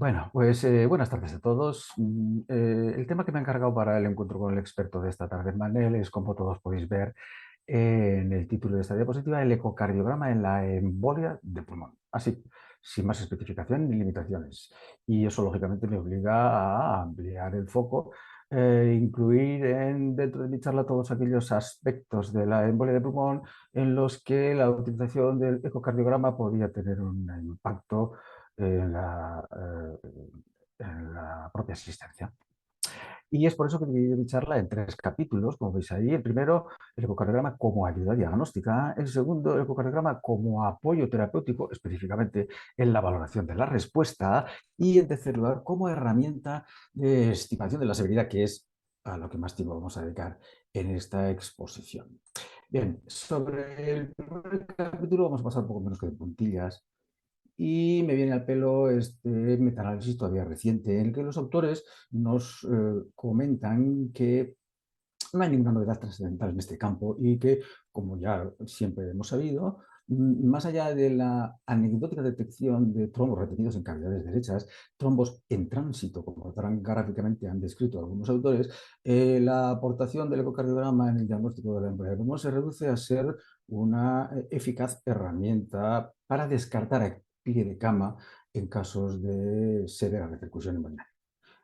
Bueno, pues buenas tardes a todos. El tema que me ha encargado para el encuentro con el experto de esta tarde, Manel, es, como todos podéis ver en el título de esta diapositiva, el ecocardiograma en la embolia de pulmón. Así, sin más especificación ni limitaciones. Y eso, lógicamente, me obliga a ampliar el foco, incluir dentro de mi charla todos aquellos aspectos de la embolia de pulmón en los que la utilización del ecocardiograma podría tener un impacto en la propia asistencia. Y es por eso que he dividido mi charla en tres capítulos, como veis ahí. El primero, el ecocardiograma como ayuda diagnóstica. El segundo, el ecocardiograma como apoyo terapéutico, específicamente en la valoración de la respuesta. Y en tercer lugar, como herramienta de estimación de la severidad, que es a lo que más tiempo vamos a dedicar en esta exposición. Bien, sobre el primer capítulo vamos a pasar un poco menos que de puntillas. Y me viene al pelo este metaanálisis todavía reciente, en el que los autores nos comentan que no hay ninguna novedad trascendental en este campo y que, como ya siempre hemos sabido, más allá de la anecdótica detección de trombos retenidos en cavidades derechas, trombos en tránsito, como tan gráficamente han descrito algunos autores, la aportación del ecocardiograma en el diagnóstico de la embolia de pulmón se reduce a ser una eficaz herramienta para descartar a pie de cama en casos de severa repercusión embrionaria.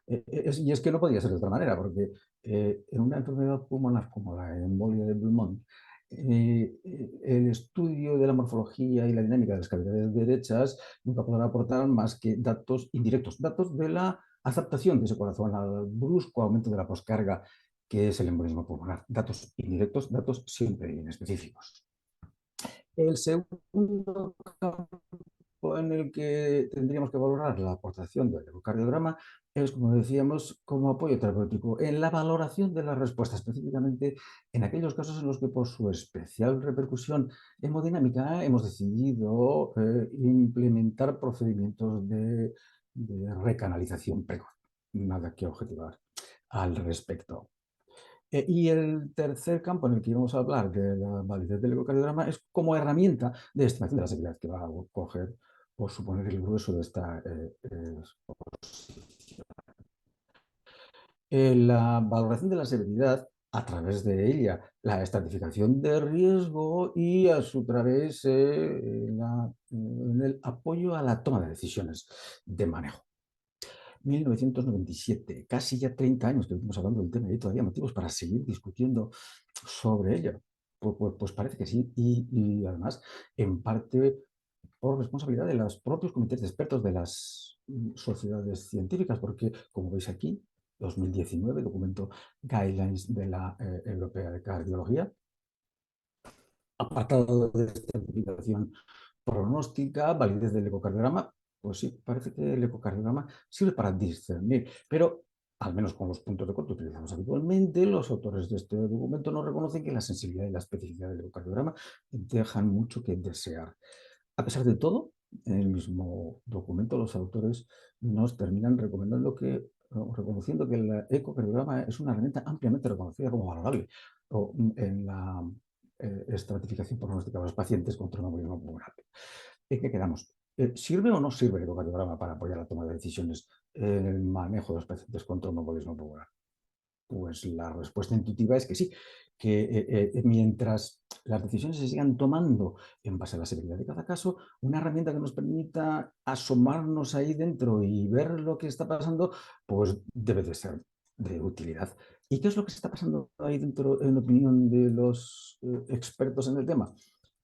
Y es que no podía ser de otra manera, porque en una enfermedad pulmonar como la embolia de pulmón, el estudio de la morfología y la dinámica de las cavidades derechas nunca podrá aportar más que datos indirectos, datos de la adaptación de ese corazón al brusco aumento de la poscarga, que es el embolismo pulmonar. Datos indirectos, datos siempre inespecíficos. El segundo campo en el que tendríamos que valorar la aportación del ecocardiograma es, como decíamos, como apoyo terapéutico en la valoración de la respuesta, específicamente en aquellos casos en los que, por su especial repercusión hemodinámica, hemos decidido implementar procedimientos de recanalización precoz. Nada que objetivar al respecto. Y el tercer campo en el que íbamos a hablar de la validez del ecocardiograma es como herramienta de estimación de la severidad, que va a coger por suponer el grueso de esta exposición. La valoración de la severidad, a través de ella, la estratificación de riesgo y a su través en el apoyo a la toma de decisiones de manejo. 1997, casi ya 30 años que estamos hablando del tema y hay todavía motivos para seguir discutiendo sobre ello. Pues parece que sí, y además, en parte por responsabilidad de los propios comités de expertos de las sociedades científicas, porque, como veis aquí, 2019, documento Guidelines de la Europea de Cardiología, apartado de certificación pronóstica, validez del ecocardiograma. Pues sí, parece que el ecocardiograma sirve para discernir, pero al menos con los puntos de corte utilizados habitualmente, los autores de este documento no reconocen que la sensibilidad y la especificidad del ecocardiograma dejan mucho que desear. A pesar de todo, en el mismo documento los autores nos terminan recomendando que, reconociendo que el ecocardiograma es una herramienta ampliamente reconocida como valorable en la estratificación pronóstica de los pacientes con tromboembolismo pulmonar. ¿En qué quedamos? ¿Sirve o no sirve el ecocardiograma para apoyar la toma de decisiones en el manejo de los pacientes con tromboembolismo pulmonar? Pues la respuesta intuitiva es que sí, que mientras las decisiones se sigan tomando en base a la severidad de cada caso, una herramienta que nos permita asomarnos ahí dentro y ver lo que está pasando, pues debe de ser de utilidad. ¿Y qué es lo que está pasando ahí dentro, en opinión de los expertos en el tema?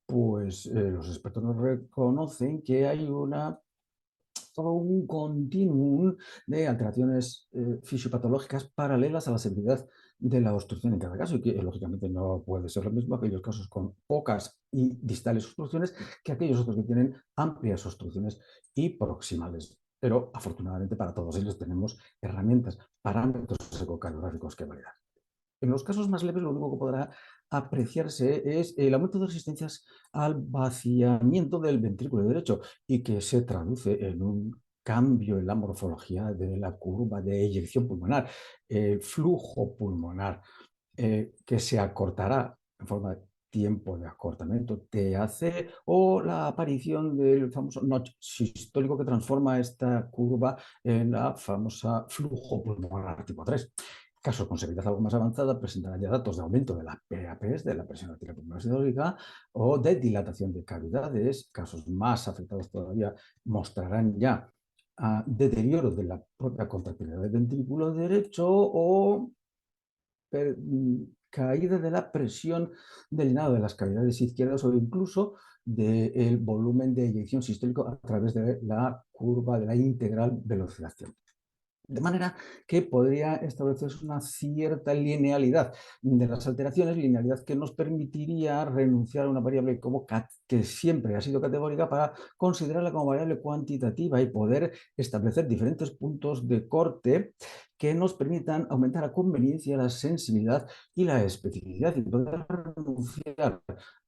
Pues los expertos nos reconocen que hay todo un continuum de alteraciones fisiopatológicas paralelas a la severidad de la obstrucción en cada caso y que lógicamente no puede ser lo mismo aquellos casos con pocas y distales obstrucciones que aquellos otros que tienen amplias obstrucciones y proximales. Pero afortunadamente para todos ellos tenemos herramientas, parámetros ecocardiográficos que validar. En los casos más leves, lo único que podrá apreciarse es el aumento de resistencias al vaciamiento del ventrículo derecho y que se traduce en un cambio en la morfología de la curva de eyección pulmonar, el flujo pulmonar, que se acortará en forma tiempo de acortamiento TAC o la aparición del famoso notch sistólico que transforma esta curva en la famosa flujo pulmonar tipo 3. Casos con severidad algo más avanzada presentarán ya datos de aumento de la PAPs, de la presión arterial pulmonar sistólica, o de dilatación de cavidades. Casos más afectados todavía mostrarán ya deterioro de la propia contractilidad del ventrículo derecho o caída de la presión del llenado de las cavidades izquierdas o incluso del volumen de eyección sistólico a través de la curva de la integral velocidad-tiempo. De manera que podría establecerse una cierta linealidad de las alteraciones, linealidad que nos permitiría renunciar a una variable como cat, que siempre ha sido categórica, para considerarla como variable cuantitativa y poder establecer diferentes puntos de corte que nos permitan aumentar a conveniencia la sensibilidad y la especificidad y poder renunciar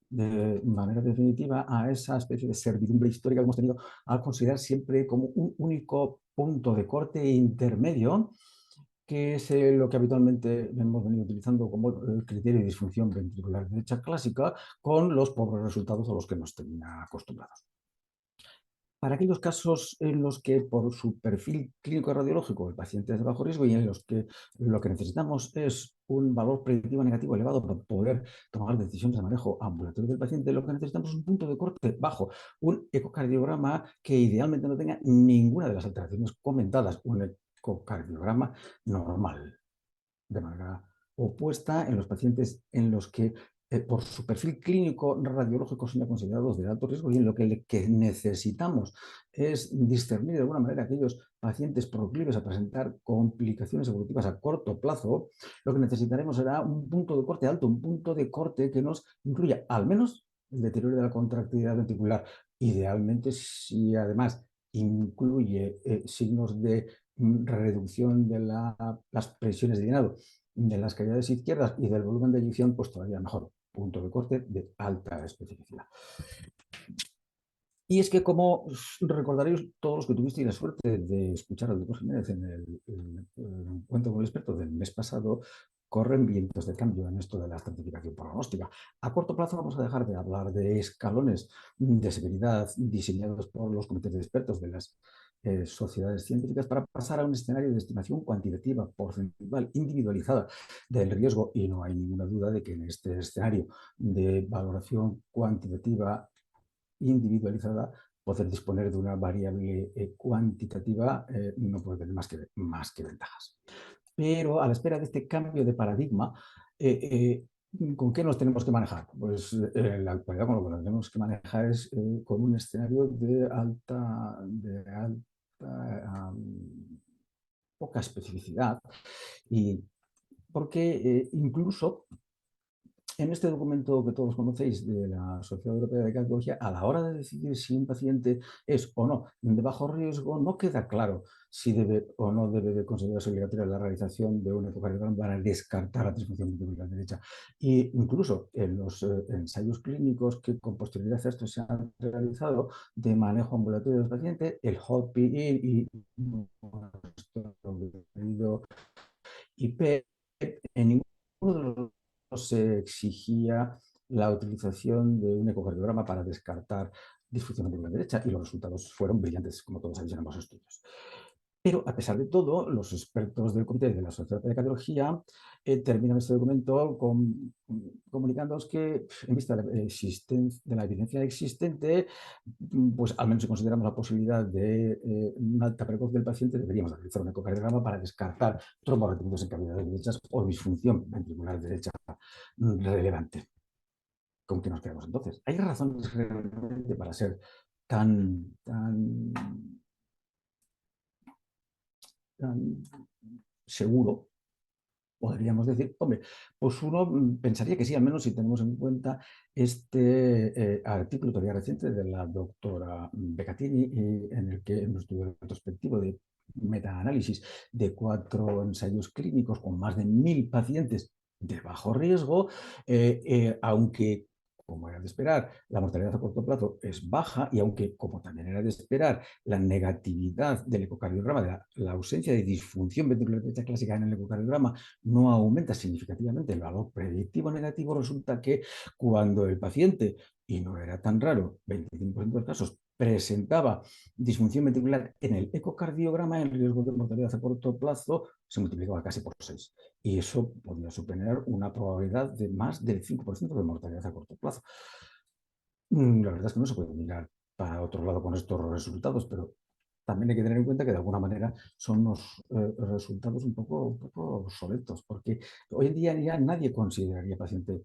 de manera definitiva a esa especie de servidumbre histórica que hemos tenido al considerar siempre como un único punto de corte intermedio, que es lo que habitualmente hemos venido utilizando como criterio de disfunción ventricular derecha clásica, con los pobres resultados a los que nos tenía acostumbrados. Para aquellos casos en los que por su perfil clínico radiológico el paciente es de bajo riesgo y en los que lo que necesitamos es un valor predictivo negativo elevado para poder tomar decisiones de manejo ambulatorio del paciente, lo que necesitamos es un punto de corte bajo, un ecocardiograma que idealmente no tenga ninguna de las alteraciones comentadas, un ecocardiograma normal. De manera opuesta, en los pacientes en los que por su perfil clínico radiológico son considerados de alto riesgo y en lo que necesitamos es discernir de alguna manera aquellos pacientes proclives a presentar complicaciones evolutivas a corto plazo, lo que necesitaremos será un punto de corte alto, un punto de corte que nos incluya al menos el deterioro de la contractilidad ventricular. Idealmente, si además incluye signos de reducción de las presiones de llenado de las cavidades izquierdas y del volumen de eyección, pues todavía mejor. Punto de corte de alta especificidad. Y es que, como recordaréis todos los que tuvisteis la suerte de escuchar al doctor Jiménez en el encuentro con el experto del mes pasado, corren vientos de cambio en esto de la estratificación pronóstica. A corto plazo vamos a dejar de hablar de escalones de severidad diseñados por los comités de expertos de las sociedades científicas para pasar a un escenario de estimación cuantitativa, porcentual, individualizada del riesgo, y no hay ninguna duda de que en este escenario de valoración cuantitativa individualizada, poder disponer de una variable cuantitativa no puede tener más que ventajas. Pero a la espera de este cambio de paradigma, ¿con qué nos tenemos que manejar? Pues en la actualidad con lo que nos tenemos que manejar es con un escenario de poca especificidad, y porque incluso en este documento que todos conocéis de la Sociedad Europea de Cardiología, a la hora de decidir si un paciente es o no de bajo riesgo, no queda claro si debe o no debe de considerarse obligatoria la realización de un ecocardiograma para descartar la disfunción ventricular derecha. E incluso en los ensayos clínicos que con posterioridad a esto se han realizado de manejo ambulatorio del paciente, el HOT-PE y IP, en ninguno de los se exigía la utilización de un ecocardiograma para descartar disfunción ventricular derecha, y los resultados fueron brillantes, como todos sabéis en ambos estudios. Pero, a pesar de todo, los expertos del comité de la Sociedad de Cardiología terminan este documento comunicándonos que, en vista de la evidencia existente, pues al menos si consideramos la posibilidad de una alta precoz del paciente, deberíamos realizar un ecocardiograma para descartar tromboretículos en cavidades derechas o disfunción ventricular derecha relevante. ¿Con qué nos quedamos entonces? ¿Hay razones realmente para ser tan seguro? Podríamos decir, hombre, pues uno pensaría que sí, al menos si tenemos en cuenta este artículo todavía reciente de la doctora Beccatini, en el que en un estudio retrospectivo de metaanálisis de 4 ensayos clínicos con más de 1000 pacientes de bajo riesgo, aunque como era de esperar, la mortalidad a corto plazo es baja y aunque, como también era de esperar, la negatividad del ecocardiograma, de la ausencia de disfunción ventricular derecha clásica en el ecocardiograma, no aumenta significativamente el valor predictivo negativo, resulta que cuando el paciente, y no era tan raro, 25% de los casos, presentaba disfunción ventricular en el ecocardiograma, el riesgo de mortalidad a corto plazo se multiplicaba casi por 6. Y eso podría suponer una probabilidad de más del 5% de mortalidad a corto plazo. La verdad es que no se puede mirar para otro lado con estos resultados, pero también hay que tener en cuenta que de alguna manera son unos resultados un poco obsoletos, porque hoy en día ya nadie consideraría paciente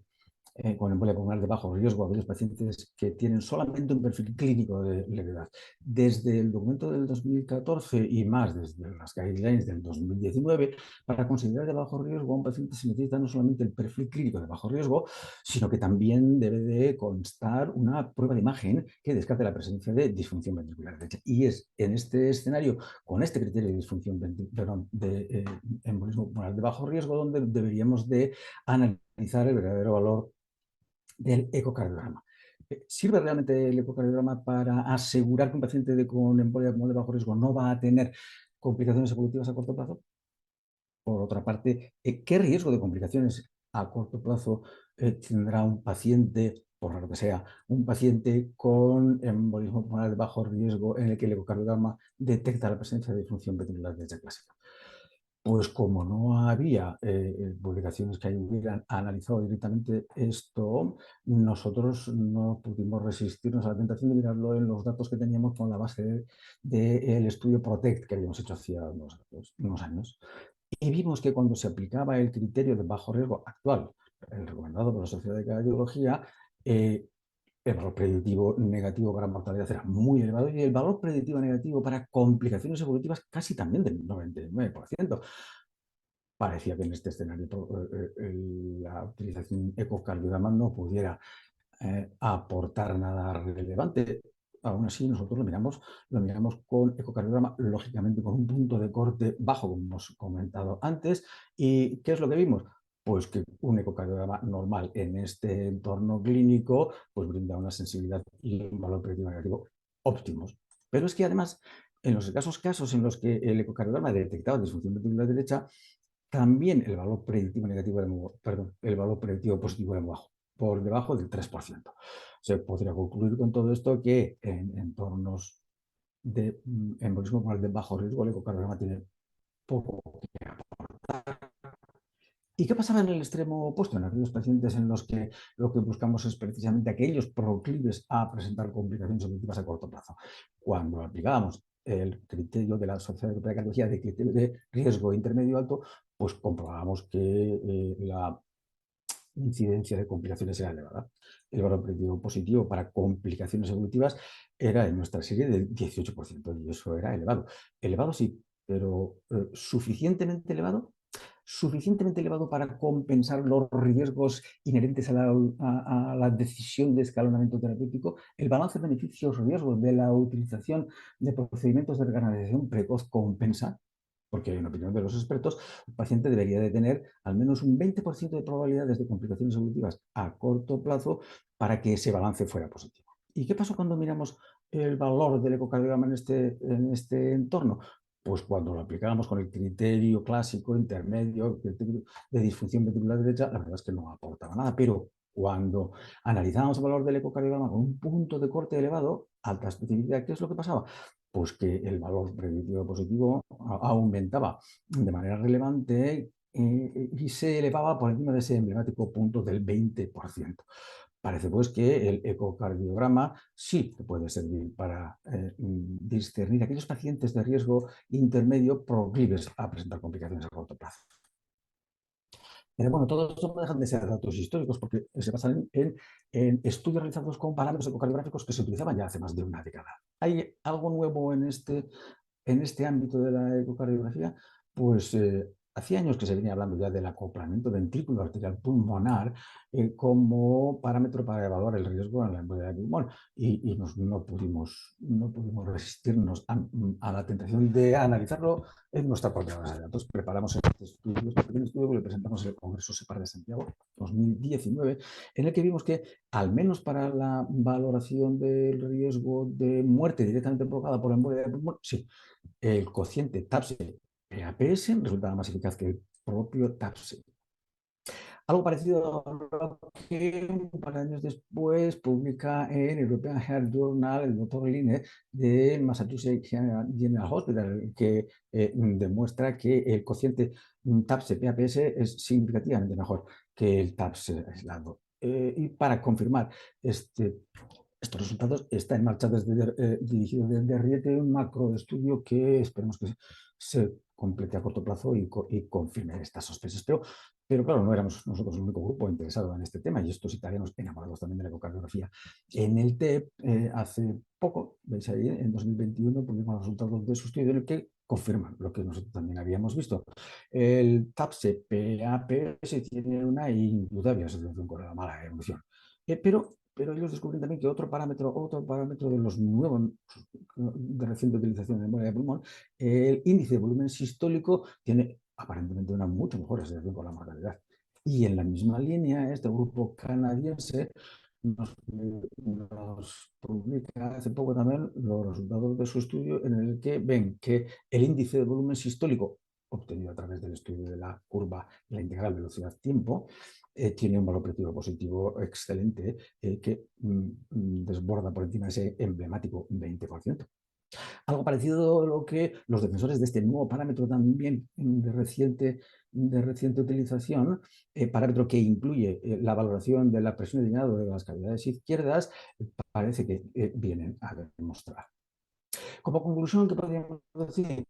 con embolia pulmonar de bajo riesgo a aquellos pacientes que tienen solamente un perfil clínico de levedad. Desde el documento del 2014 y más, desde las guidelines del 2019, para considerar de bajo riesgo a un paciente se necesita no solamente el perfil clínico de bajo riesgo, sino que también debe de constar una prueba de imagen que descarte la presencia de disfunción ventricular derecha. Y es en este escenario, con este criterio de disfunción de embolismo pulmonar de bajo riesgo, donde deberíamos de analizar el verdadero valor del ecocardiograma. ¿Sirve realmente el ecocardiograma para asegurar que un paciente con embolia pulmonar de bajo riesgo no va a tener complicaciones evolutivas a corto plazo? Por otra parte, ¿qué riesgo de complicaciones a corto plazo tendrá un paciente, por raro que sea, un paciente con embolismo pulmonar de bajo riesgo en el que el ecocardiograma detecta la presencia de disfunción ventricular derecha clásica? Pues como no había publicaciones que hubieran analizado directamente esto, nosotros no pudimos resistirnos a la tentación de mirarlo en los datos que teníamos con la base del estudio PROTECT que habíamos hecho hacía unos años. Y vimos que cuando se aplicaba el criterio de bajo riesgo actual, el recomendado por la Sociedad de Cardiología, el valor predictivo negativo para mortalidad era muy elevado y el valor predictivo negativo para complicaciones evolutivas casi también del 99%. Parecía que en este escenario la utilización ecocardiograma no pudiera aportar nada relevante. Aún así, nosotros lo miramos con ecocardiograma, lógicamente con un punto de corte bajo, como hemos comentado antes. ¿Y qué es lo que vimos? Pues que un ecocardiograma normal en este entorno clínico pues brinda una sensibilidad y un valor predictivo negativo óptimos. Pero es que además, en los casos en los que el ecocardiograma detectaba disfunción ventricular derecha, también el valor predictivo negativo era el valor predictivo positivo era muy bajo, por debajo del 3%. Se podría concluir con todo esto que en entornos de embolismo pulmonar de bajo riesgo, el ecocardiograma tiene poco. ¿Y qué pasaba en el extremo opuesto? En aquellos pacientes en los que lo que buscamos es precisamente aquellos proclives a presentar complicaciones auditivas a corto plazo. Cuando aplicábamos el criterio de la Sociedad Europea de Cardiología de criterio de riesgo intermedio alto, pues comprobábamos que la incidencia de complicaciones era elevada. El valor predictivo positivo para complicaciones evolutivas era en nuestra serie del 18% y eso era elevado. Elevado sí, pero suficientemente elevado para compensar los riesgos inherentes a la decisión de escalonamiento terapéutico, el balance beneficios-riesgos de la utilización de procedimientos de recanalización precoz compensa, porque en opinión de los expertos, el paciente debería de tener al menos un 20% de probabilidades de complicaciones evolutivas a corto plazo para que ese balance fuera positivo. ¿Y qué pasó cuando miramos el valor del ecocardiograma en este entorno? Pues cuando lo aplicábamos con el criterio clásico, intermedio, criterio de disfunción ventricular derecha, la verdad es que no aportaba nada, pero cuando analizábamos el valor del ecocardiograma con un punto de corte elevado, alta especificidad, ¿qué es lo que pasaba? Pues que el valor predictivo positivo aumentaba de manera relevante y se elevaba por encima de ese emblemático punto del 20%. Parece pues que el ecocardiograma sí puede servir para discernir aquellos pacientes de riesgo intermedio proclives a presentar complicaciones a corto plazo. Pero bueno, todo esto no dejan de ser datos históricos porque se basan en estudios realizados con parámetros ecocardiográficos que se utilizaban ya hace más de una década. ¿Hay algo nuevo en este ámbito de la ecocardiografía? Pues hacía años que se venía hablando ya del acoplamiento ventrículo arterial pulmonar como parámetro para evaluar el riesgo en la embolia de pulmón y no pudimos resistirnos a la tentación de analizarlo en nuestra propia base de datos. Preparamos este pequeño estudio que le presentamos en el Congreso SEPAR de Santiago 2019, en el que vimos que, al menos para la valoración del riesgo de muerte directamente provocada por la embolia de pulmón, sí, el cociente TAPSE-PAPS resultaba más eficaz que el propio TAPSE. Algo parecido a lo que un par de años después publica en European Heart Journal el doctor Line de Massachusetts General Hospital, que demuestra que el cociente TAPSE-PAPS es significativamente mejor que el TAPSE aislado. Y para confirmar estos resultados, está en marcha dirigido desde Riete un macroestudio que esperemos que se complete a corto plazo y confirme estas sospechas. Pero claro, no éramos nosotros el único grupo interesado en este tema, y estos italianos enamorados también de la ecocardiografía. En el TEP, hace poco, veis ahí, en 2021, publicamos los resultados de su estudio en el que confirman lo que nosotros también habíamos visto. El TAPSE-PAPS tiene una indudable asociación con la mala evolución. Pero ellos descubren también que otro parámetro de los nuevos de reciente utilización de memoria de pulmón, el índice de volumen sistólico, tiene aparentemente una mucho mejor asociación con la mortalidad. Y en la misma línea, este grupo canadiense nos publica hace poco también los resultados de su estudio, en el que ven que el índice de volumen sistólico obtenido a través del estudio de la curva, la integral velocidad-tiempo, tiene un valor predictivo positivo excelente que desborda por encima de ese emblemático 20%. Algo parecido a lo que los defensores de este nuevo parámetro también de reciente utilización, parámetro que incluye la valoración de la presión de llenado de las cavidades izquierdas, parece que vienen a demostrar. Como conclusión, ¿qué podríamos decir?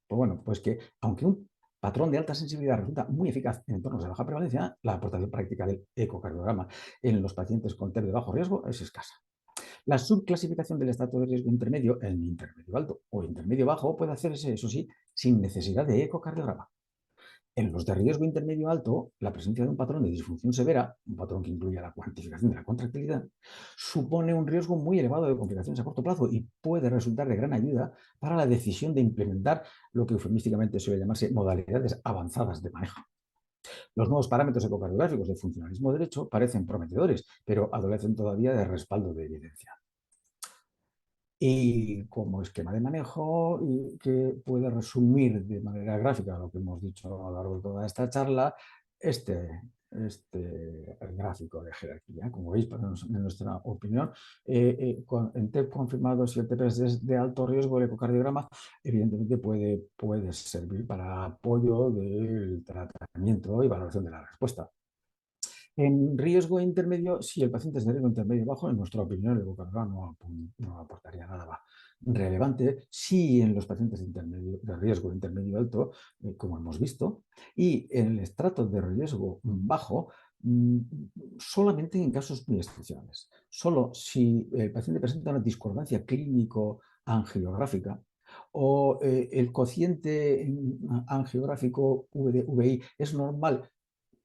Pues bueno, pues que aunque un patrón de alta sensibilidad resulta muy eficaz en entornos de baja prevalencia, la aportación práctica del ecocardiograma en los pacientes con TEP de bajo riesgo es escasa. La subclasificación del estrato de riesgo intermedio en intermedio alto o intermedio bajo puede hacerse, eso sí, sin necesidad de ecocardiograma. En los de riesgo intermedio alto, la presencia de un patrón de disfunción severa, un patrón que incluye la cuantificación de la contractilidad, supone un riesgo muy elevado de complicaciones a corto plazo y puede resultar de gran ayuda para la decisión de implementar lo que eufemísticamente suele llamarse modalidades avanzadas de manejo. Los nuevos parámetros ecocardiográficos del funcionalismo derecho parecen prometedores, pero adolecen todavía de respaldo de evidencia. Y como esquema de manejo que puede resumir de manera gráfica lo que hemos dicho a lo largo de toda esta charla, este gráfico de jerarquía. Como veis, en nuestra opinión, en TEP confirmados y el TEP es de alto riesgo, el ecocardiograma evidentemente puede servir para apoyo del tratamiento y valoración de la respuesta. En riesgo intermedio, si el paciente es de riesgo intermedio bajo, en nuestra opinión, el ecocardiograma no aportaría nada relevante. Si en los pacientes de riesgo intermedio alto, como hemos visto, y en el estrato de riesgo bajo, solamente en casos muy excepcionales. Solo si el paciente presenta una discordancia clínico-angiográfica o el cociente angiográfico VI es normal,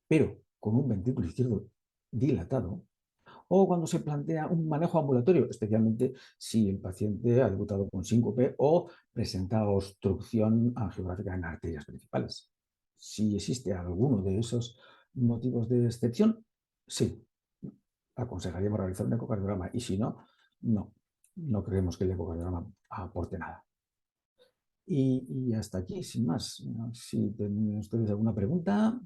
pero con un ventrículo izquierdo dilatado, o cuando se plantea un manejo ambulatorio, especialmente si el paciente ha debutado con síncope o presenta obstrucción angiográfica en arterias principales. Si existe alguno de esos motivos de excepción, sí, aconsejaríamos realizar un ecocardiograma, y si no, no creemos que el ecocardiograma aporte nada. Y hasta aquí, sin más. Si tienen ustedes alguna pregunta.